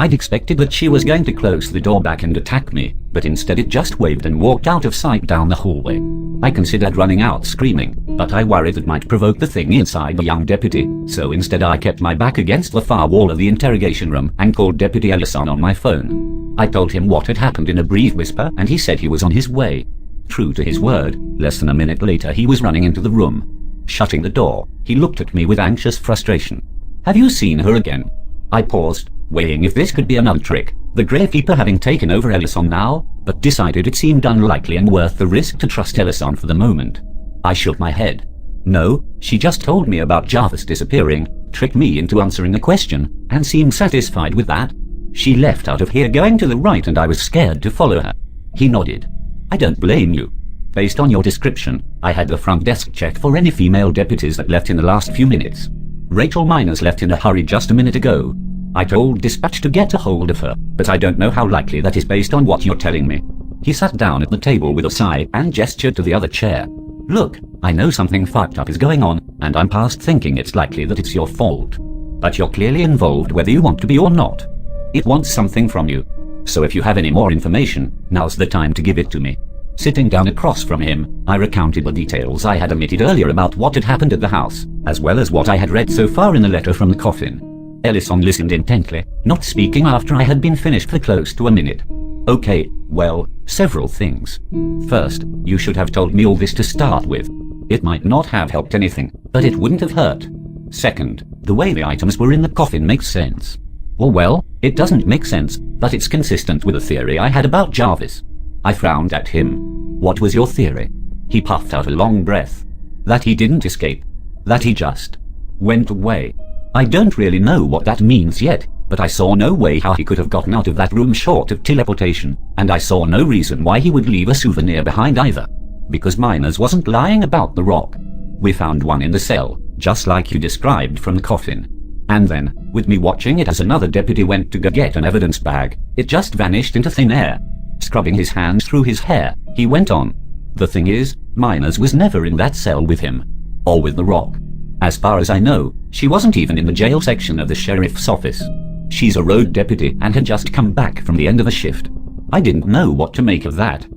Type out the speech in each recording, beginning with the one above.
I'd expected that she was going to close the door back and attack me, but instead it just waved and walked out of sight down the hallway. I considered running out screaming, but I worried it might provoke the thing inside the young deputy, so instead I kept my back against the far wall of the interrogation room and called Deputy Ellison on my phone. I told him what had happened in a brief whisper and he said he was on his way. True to his word, less than a minute later he was running into the room. Shutting the door, he looked at me with anxious frustration. "Have you seen her again?" I paused, weighing if this could be another trick, the gravekeeper having taken over Ellison now, but decided it seemed unlikely and worth the risk to trust Ellison for the moment. I shook my head. No, she just told me about Jarvis disappearing, tricked me into answering a question, and seemed satisfied with that. She left out of here going to the right and I was scared to follow her. He nodded. I don't blame you. Based on your description, I had the front desk checked for any female deputies that left in the last few minutes. Rachel Miners left in a hurry just a minute ago. I told dispatch to get a hold of her, but I don't know how likely that is based on what you're telling me. He sat down at the table with a sigh and gestured to the other chair. Look, I know something fucked up is going on, and I'm past thinking it's likely that it's your fault. But you're clearly involved whether you want to be or not. It wants something from you. So if you have any more information, now's the time to give it to me. Sitting down across from him, I recounted the details I had omitted earlier about what had happened at the house, as well as what I had read so far in the letter from the coffin. Ellison listened intently, not speaking after I had been finished for close to a minute. Okay, well, several things. First, you should have told me all this to start with. It might not have helped anything, but it wouldn't have hurt. Second, the way the items were in the coffin makes sense. Well, it doesn't make sense, but it's consistent with the theory I had about Jarvis. I frowned at him. What was your theory? He puffed out a long breath. That he didn't escape. That he just went away. I don't really know what that means yet, but I saw no way how he could have gotten out of that room short of teleportation, and I saw no reason why he would leave a souvenir behind either. Because Miners wasn't lying about the rock. We found one in the cell, just like you described from the coffin. And then, with me watching it as another deputy went to go get an evidence bag, it just vanished into thin air. Scrubbing his hands through his hair, he went on. The thing is, Miners was never in that cell with him. Or with the rock. As far as I know, she wasn't even in the jail section of the sheriff's office. She's a road deputy and had just come back from the end of a shift. I didn't know what to make of that.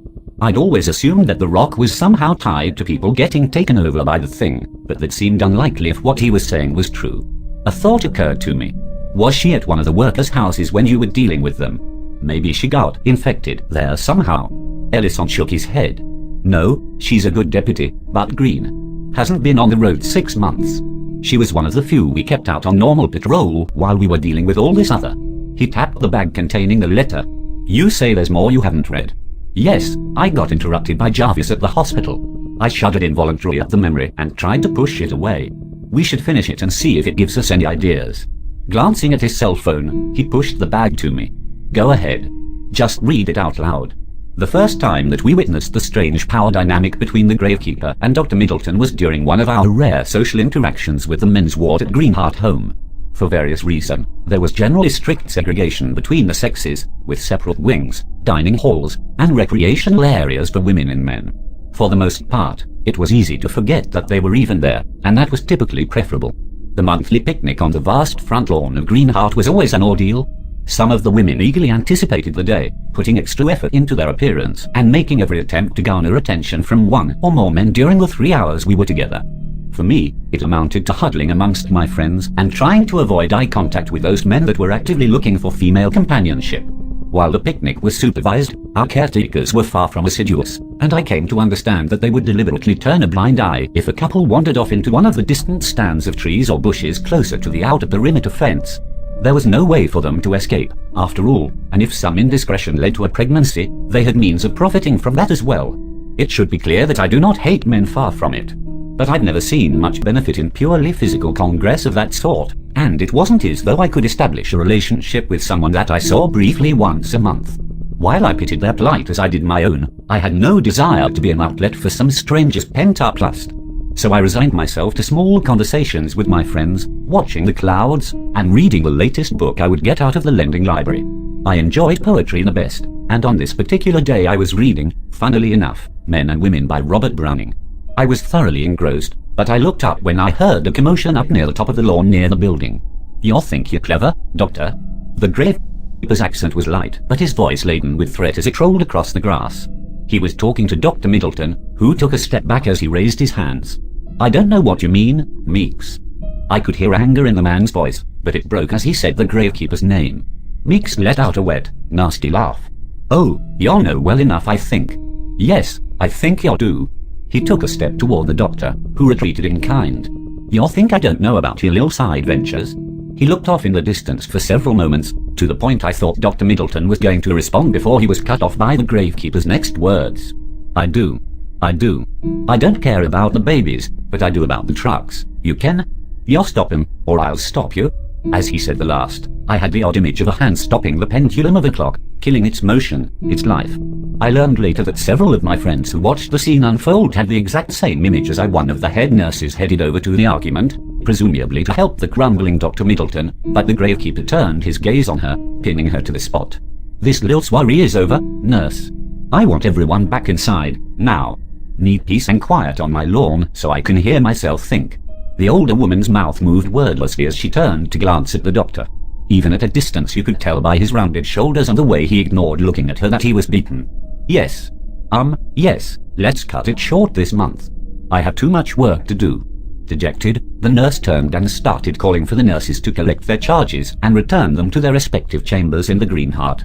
I'd always assumed that the rock was somehow tied to people getting taken over by the thing, but that seemed unlikely if what he was saying was true. A thought occurred to me. Was she at one of the workers' houses when you were dealing with them? Maybe she got infected there somehow. Ellison shook his head. No, she's a good deputy, but green. Hasn't been on the road 6 months. She was one of the few we kept out on normal patrol while we were dealing with all this other. He tapped the bag containing the letter. You say there's more you haven't read. Yes, I got interrupted by Jarvis at the hospital. I shuddered involuntarily at the memory and tried to push it away. We should finish it and see if it gives us any ideas. Glancing at his cell phone, he pushed the bag to me. Go ahead. Just read it out loud. The first time that we witnessed the strange power dynamic between the gravekeeper and Dr. Middleton was during one of our rare social interactions with the men's ward at Greenheart Home. For various reasons, there was generally strict segregation between the sexes, with separate wings, dining halls, and recreational areas for women and men. For the most part, it was easy to forget that they were even there, and that was typically preferable. The monthly picnic on the vast front lawn of Greenheart was always an ordeal. Some of the women eagerly anticipated the day, putting extra effort into their appearance and making every attempt to garner attention from one or more men during the 3 hours we were together. For me, it amounted to huddling amongst my friends and trying to avoid eye contact with those men that were actively looking for female companionship. While the picnic was supervised, our caretakers were far from assiduous, and I came to understand that they would deliberately turn a blind eye if a couple wandered off into one of the distant stands of trees or bushes closer to the outer perimeter fence. There was no way for them to escape, after all, and if some indiscretion led to a pregnancy, they had means of profiting from that as well. It should be clear that I do not hate men, far from it. But I'd never seen much benefit in purely physical congress of that sort, and it wasn't as though I could establish a relationship with someone that I saw briefly once a month. While I pitied their plight as I did my own, I had no desire to be an outlet for some stranger's pent-up lust. So I resigned myself to small conversations with my friends, watching the clouds, and reading the latest book I would get out of the lending library. I enjoyed poetry the best, and on this particular day I was reading, funnily enough, Men and Women by Robert Browning. I was thoroughly engrossed, but I looked up when I heard a commotion up near the top of the lawn near the building. You think you're clever, Doctor? The grave gravekeeper's accent was light, but his voice laden with threat as it rolled across the grass. He was talking to Dr. Middleton, who took a step back as he raised his hands. "I don't know what you mean, Meeks." I could hear anger in the man's voice, but it broke as he said the gravekeeper's name. Meeks let out a wet, nasty laugh. "Oh, y'all know well enough, I think." "Yes, I think y'all do." He took a step toward the doctor, who retreated in kind. "Y'all think I don't know about your little side ventures?" He looked off in the distance for several moments, to the point I thought Dr. Middleton was going to respond before he was cut off by the gravekeeper's next words. I do. I don't care about the babies, but I do about the trucks. You can? Y'all stop him, or I'll stop you." As he said the last, I had the odd image of a hand stopping the pendulum of a clock, killing its motion, its life. I learned later that several of my friends who watched the scene unfold had the exact same image as I. One of the head nurses headed over to the argument, presumably to help the grumbling Dr. Middleton, but the gravekeeper turned his gaze on her, pinning her to the spot. "This little soiree is over, nurse. I want everyone back inside, now. Need peace and quiet on my lawn so I can hear myself think." The older woman's mouth moved wordlessly as she turned to glance at the doctor. Even at a distance you could tell by his rounded shoulders and the way he ignored looking at her that he was beaten. Yes, let's cut it short this month. I have too much work to do." Dejected, the nurse turned and started calling for the nurses to collect their charges and return them to their respective chambers in the Green Heart.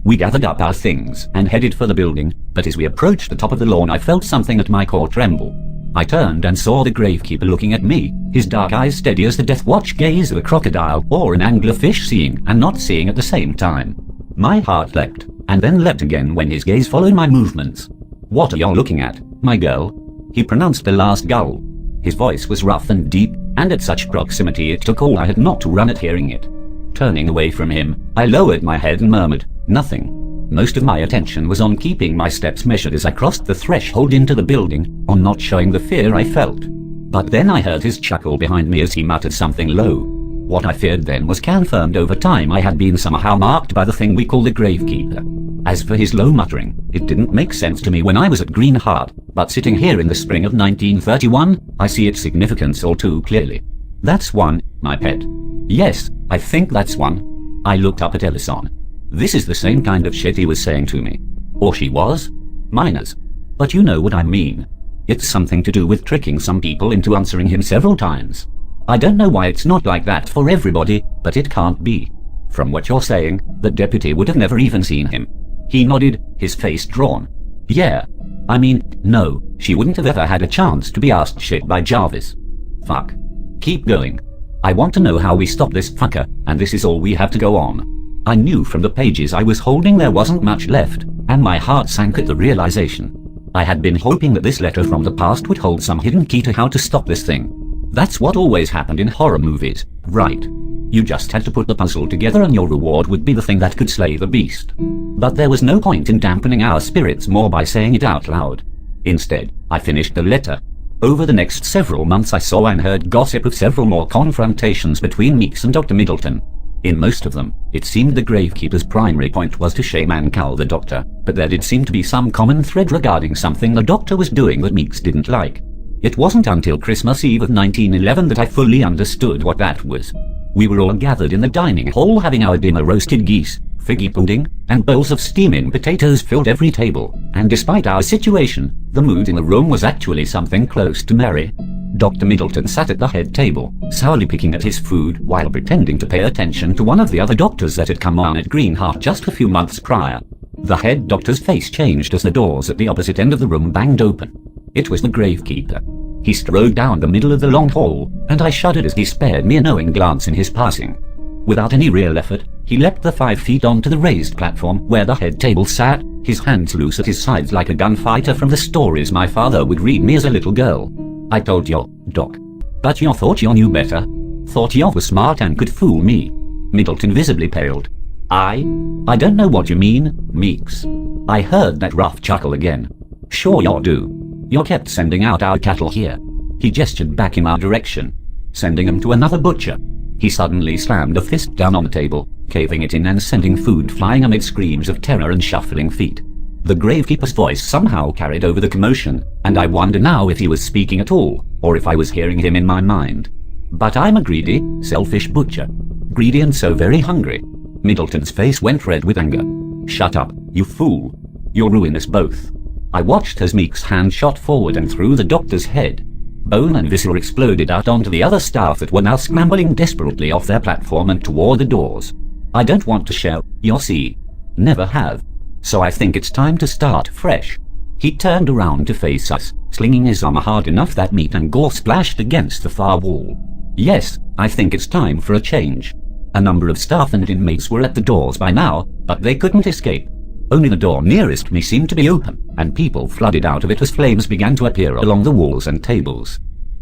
We gathered up our things and headed for the building, but as we approached the top of the lawn I felt something at my core tremble. I turned and saw the gravekeeper looking at me, his dark eyes steady as the death watch gaze of a crocodile or an anglerfish, seeing and not seeing at the same time. My heart leapt, and then leapt again when his gaze followed my movements. "What are y'all looking at, my girl?" He pronounced the last gull. His voice was rough and deep, and at such proximity it took all I had not to run at hearing it. Turning away from him, I lowered my head and murmured, "Nothing." Most of my attention was on keeping my steps measured as I crossed the threshold into the building, on not showing the fear I felt. But then I heard his chuckle behind me as he muttered something low. What I feared then was confirmed over time. I had been somehow marked by the thing we call the gravekeeper. As for his low muttering, it didn't make sense to me when I was at Green Heart, but sitting here in the spring of 1931, I see its significance all too clearly. "That's one, my pet." "Yes, I think that's one." I looked up at Ellison. This is the same kind of shit he was saying to me. Or she was. Minors. But you know what I mean. It's something to do with tricking some people into answering him several times. I don't know why it's not like that for everybody, but it can't be. From what you're saying, the deputy would have never even seen him. He nodded, his face drawn. "Yeah. I mean, no, she wouldn't have ever had a chance to be asked shit by Jarvis. Fuck. Keep going. I want to know how we stop this fucker, and this is all we have to go on." I knew from the pages I was holding there wasn't much left, and my heart sank at the realization. I had been hoping that this letter from the past would hold some hidden key to how to stop this thing. That's what always happened in horror movies, right? You just had to put the puzzle together and your reward would be the thing that could slay the beast. But there was no point in dampening our spirits more by saying it out loud. Instead, I finished the letter. Over the next several months I saw and heard gossip of several more confrontations between Meeks and Dr. Middleton. In most of them, it seemed the gravekeeper's primary point was to shame and cowl the doctor, but there did seem to be some common thread regarding something the doctor was doing that Meeks didn't like. It wasn't until Christmas Eve of 1911 that I fully understood what that was. We were all gathered in the dining hall having our dinner. Roasted geese, figgy pudding, and bowls of steaming potatoes filled every table, and despite our situation, the mood in the room was actually something close to merry. Dr. Middleton sat at the head table, sourly picking at his food while pretending to pay attention to one of the other doctors that had come on at Green Heart just a few months prior. The head doctor's face changed as the doors at the opposite end of the room banged open. It was the gravekeeper. He strode down the middle of the long hall, and I shuddered as he spared me a knowing glance in his passing. Without any real effort, he leapt the 5 feet onto the raised platform where the head table sat, his hands loose at his sides like a gunfighter from the stories my father would read me as a little girl. "I told you, Doc. But you thought you knew better. Thought you were smart and could fool me." Middleton visibly paled. I don't know what you mean, Meeks." I heard that rough chuckle again. "Sure you do. You kept sending out our cattle here." He gestured back in our direction. "Sending them to another butcher." He suddenly slammed a fist down on the table, caving it in and sending food flying amid screams of terror and shuffling feet. The gravekeeper's voice somehow carried over the commotion, and I wonder now if he was speaking at all, or if I was hearing him in my mind. But I'm a greedy, selfish butcher. Greedy and so very hungry. Middleton's face went red with anger. "Shut up, you fool. You'll ruin us both." I watched as Meek's hand shot forward and through the doctor's head. Bone and viscera exploded out onto the other staff that were now scrambling desperately off their platform and toward the doors. "I don't want to show, you'll see. Never have. So I think it's time to start fresh." He turned around to face us, slinging his armor hard enough that meat and gore splashed against the far wall. "Yes, I think it's time for a change." A number of staff and inmates were at the doors by now, but they couldn't escape. Only the door nearest me seemed to be open, and people flooded out of it as flames began to appear along the walls and tables.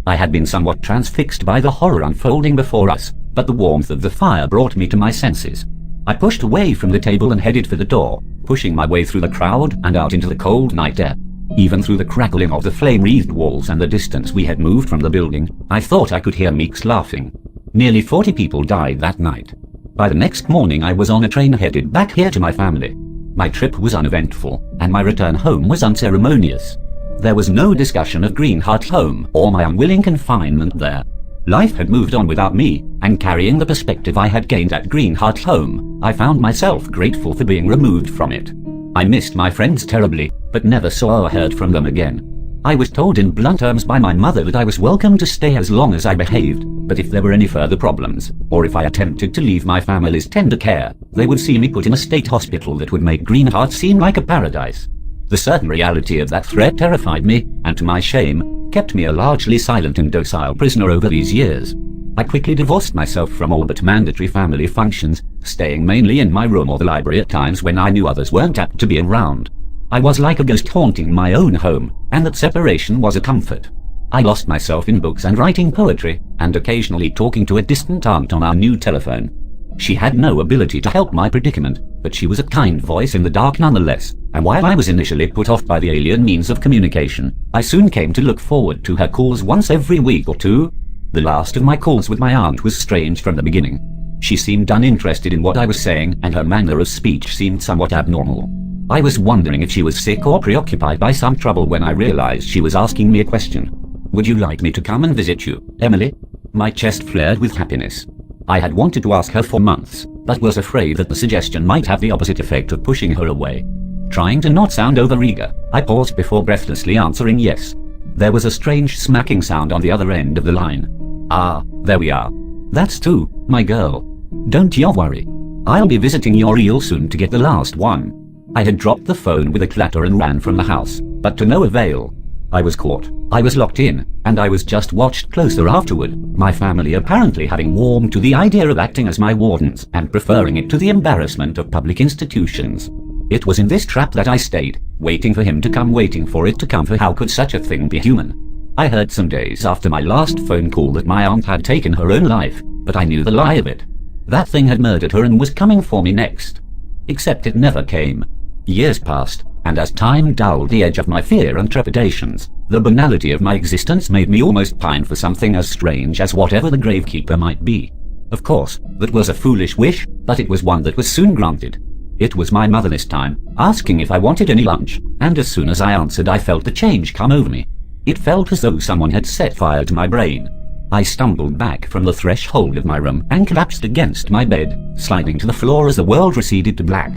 I had been somewhat transfixed by the horror unfolding before us, but the warmth of the fire brought me to my senses. I pushed away from the table and headed for the door, pushing my way through the crowd and out into the cold night air. Even through the crackling of the flame-wreathed walls and the distance we had moved from the building, I thought I could hear Meeks laughing. Nearly 40 people died that night. By the next morning I was on a train headed back here to my family. My trip was uneventful, and my return home was unceremonious. There was no discussion of Greenheart home or my unwilling confinement there. Life had moved on without me, and carrying the perspective I had gained at Greenheart home, I found myself grateful for being removed from it. I missed my friends terribly, but never saw or heard from them again. I was told in blunt terms by my mother that I was welcome to stay as long as I behaved, but if there were any further problems, or if I attempted to leave my family's tender care, they would see me put in a state hospital that would make Greenheart seem like a paradise. The certain reality of that threat terrified me, and to my shame, kept me a largely silent and docile prisoner over these years. I quickly divorced myself from all but mandatory family functions, staying mainly in my room or the library at times when I knew others weren't apt to be around. I was like a ghost haunting my own home, and that separation was a comfort. I lost myself in books and writing poetry, and occasionally talking to a distant aunt on our new telephone. She had no ability to help my predicament, but she was a kind voice in the dark nonetheless, and while I was initially put off by the alien means of communication, I soon came to look forward to her calls once every week or two. The last of my calls with my aunt was strange from the beginning. She seemed uninterested in what I was saying, and her manner of speech seemed somewhat abnormal. I was wondering if she was sick or preoccupied by some trouble when I realized she was asking me a question. "Would you like me to come and visit you, Emily?" My chest flared with happiness. I had wanted to ask her for months, but was afraid that the suggestion might have the opposite effect of pushing her away. Trying to not sound overeager, I paused before breathlessly answering yes. There was a strange smacking sound on the other end of the line. "Ah, there we are. That's two, my girl. Don't you worry. I'll be visiting you real soon to get the last one." I had dropped the phone with a clatter and ran from the house, but to no avail. I was caught, I was locked in, and I was just watched closer afterward, my family apparently having warmed to the idea of acting as my wardens and preferring it to the embarrassment of public institutions. It was in this trap that I stayed, waiting for him to come, waiting for it to come, for how could such a thing be human? I heard some days after my last phone call that my aunt had taken her own life, but I knew the lie of it. That thing had murdered her and was coming for me next. Except it never came. Years passed, and as time dulled the edge of my fear and trepidations, the banality of my existence made me almost pine for something as strange as whatever the gravekeeper might be. Of course, that was a foolish wish, but it was one that was soon granted. It was my mother this time, asking if I wanted any lunch, and as soon as I answered I felt the change come over me. It felt as though someone had set fire to my brain. I stumbled back from the threshold of my room and collapsed against my bed, sliding to the floor as the world receded to black.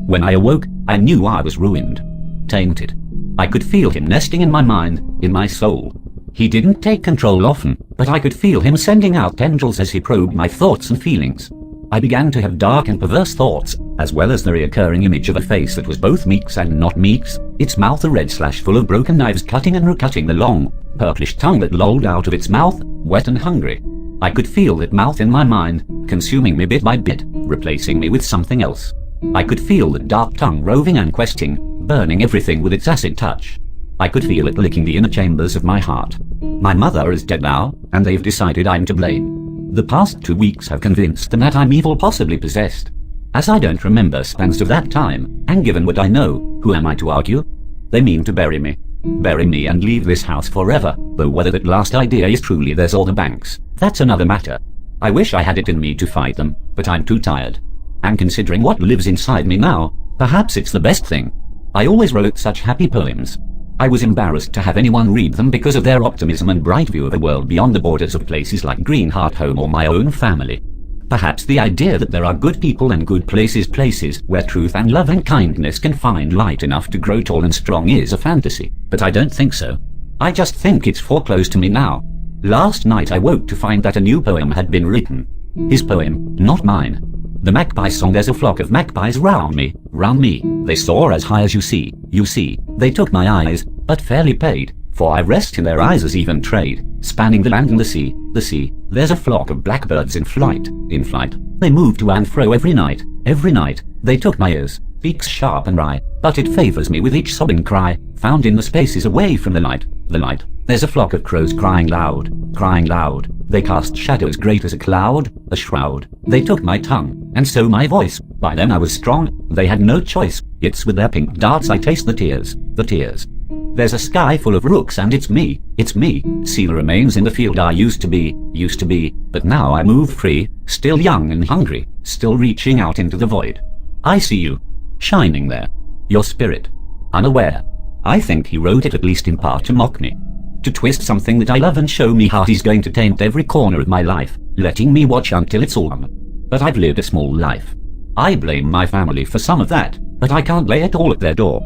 When I awoke, I knew I was ruined. Tainted. I could feel him nesting in my mind, in my soul. He didn't take control often, but I could feel him sending out tendrils as he probed my thoughts and feelings. I began to have dark and perverse thoughts, as well as the recurring image of a face that was both Meek's and not Meek's, its mouth a red slash full of broken knives cutting and recutting the long, purplish tongue that lolled out of its mouth, wet and hungry. I could feel that mouth in my mind, consuming me bit by bit, replacing me with something else. I could feel the dark tongue roving and questing, burning everything with its acid touch. I could feel it licking the inner chambers of my heart. My mother is dead now, and they've decided I'm to blame. The past 2 weeks have convinced them that I'm evil, possibly possessed. As I don't remember spans of that time, and given what I know, who am I to argue? They mean to bury me. Bury me and leave this house forever, though whether that last idea is truly theirs or the bank's, that's another matter. I wish I had it in me to fight them, but I'm too tired. And considering what lives inside me now, perhaps it's the best thing. I always wrote such happy poems. I was embarrassed to have anyone read them because of their optimism and bright view of a world beyond the borders of places like Greenheart Home or my own family. Perhaps the idea that there are good people and good places where truth and love and kindness can find light enough to grow tall and strong is a fantasy, but I don't think so. I just think it's foreclosed to me now. Last night I woke to find that a new poem had been written. His poem, not mine. The magpie song. There's a flock of magpies round me. They soar as high as you see. They took my eyes, but fairly paid, for I rest in their eyes as even trade, spanning the land and the sea. There's a flock of blackbirds in flight. They move to and fro every night. They took my ears, beaks sharp and wry, but it favors me with each sobbing cry, found in the spaces away from the light. There's a flock of crows crying loud. They cast shadows great as a cloud, a shroud. They took my tongue, and so my voice. By then I was strong, they had no choice. It's with their pink darts I taste the tears. There's a sky full of rooks and it's me. See the remains in the field I used to be, but now I move free, still young and hungry, still reaching out into the void. I see you, shining there, your spirit, unaware. I think he wrote it at least in part to mock me, to twist something that I love and show me how he's going to taint every corner of my life, letting me watch until it's all gone. But I've lived a small life. I blame my family for some of that, but I can't lay it all at their door.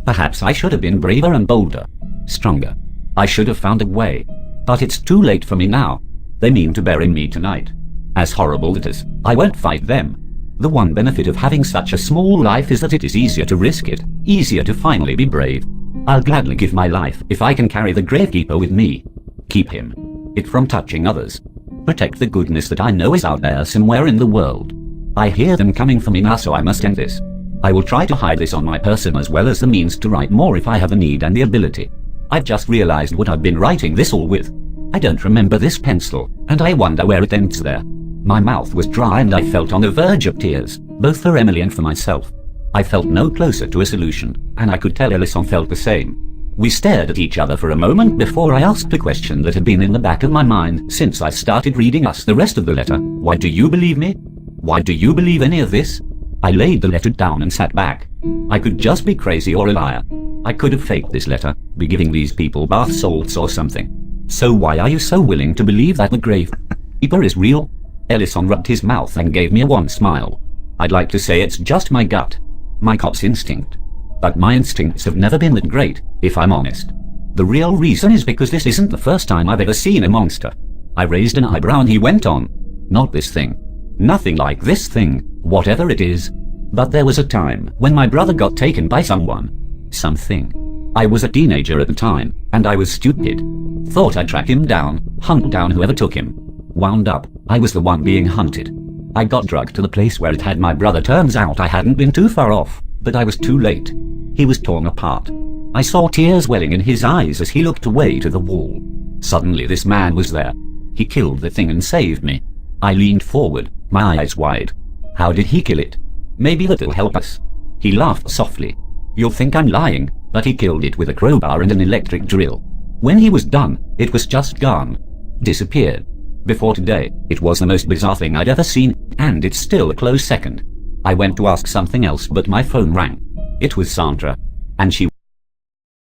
Perhaps I should have been braver and bolder, stronger. I should have found a way, but it's too late for me now. They mean to bury me tonight. As horrible that is, I won't fight them. The one benefit of having such a small life is that it is easier to risk it, easier to finally be brave. I'll gladly give my life if I can carry the gravekeeper with me. Keep it from touching others. Protect the goodness that I know is out there somewhere in the world. I hear them coming for me now, so I must end this. I will try to hide this on my person as well as the means to write more if I have the need and the ability. I've just realized what I've been writing this all with. I don't remember this pencil, and I wonder where it ends there. My mouth was dry and I felt on the verge of tears, both for Emily and for myself. I felt no closer to a solution, and I could tell Ellison felt the same. We stared at each other for a moment before I asked a question that had been in the back of my mind since I started reading us the rest of the letter. Why do you believe me? Why do you believe any of this? I laid the letter down and sat back. I could just be crazy or a liar. I could have faked this letter, be giving these people bath salts or something. So why are you so willing to believe that the gravekeeper is real? Ellison rubbed his mouth and gave me a wan smile. I'd like to say it's just my gut, my cop's instinct. But my instincts have never been that great, if I'm honest. The real reason is because this isn't the first time I've ever seen a monster. I raised an eyebrow and he went on. Not this thing. Nothing like this thing, whatever it is. But there was a time when my brother got taken by someone. Something. I was a teenager at the time, and I was stupid. Thought I'd track him down, hunt down whoever took him. Wound up, I was the one being hunted. I got drugged to the place where it had my brother. Turns out I hadn't been too far off, but I was too late. He was torn apart. I saw tears welling in his eyes as he looked away to the wall. Suddenly this man was there. He killed the thing and saved me. I leaned forward, my eyes wide. How did he kill it? Maybe that'll help us. He laughed softly. You'll think I'm lying, but he killed it with a crowbar and an electric drill. When he was done, it was just gone. Disappeared. Before today, it was the most bizarre thing I'd ever seen, and it's still a close second. I went to ask something else, but my phone rang. It was Sandra, and she